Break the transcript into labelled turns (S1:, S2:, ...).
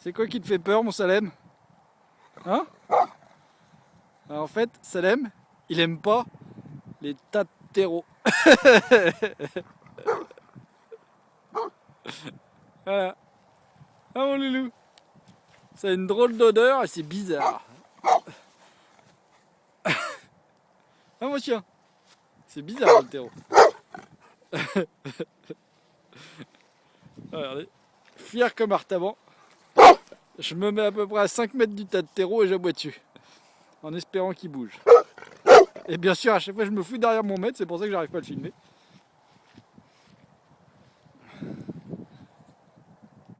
S1: C'est quoi qui te fait peur, mon Salem? Hein? Alors, en fait, Salem, il aime pas les tas de terreau. Voilà. Ah mon loulou. Ça a une drôle d'odeur et c'est bizarre. Ah mon chien. C'est bizarre le terreau. Regardez. Fier comme Artaban. Je me mets à peu près à 5 mètres du tas de terreau et j'aboie dessus. En espérant qu'il bouge. Et bien sûr, à chaque fois, je me fous derrière mon maître, c'est pour ça que j'arrive pas à le filmer.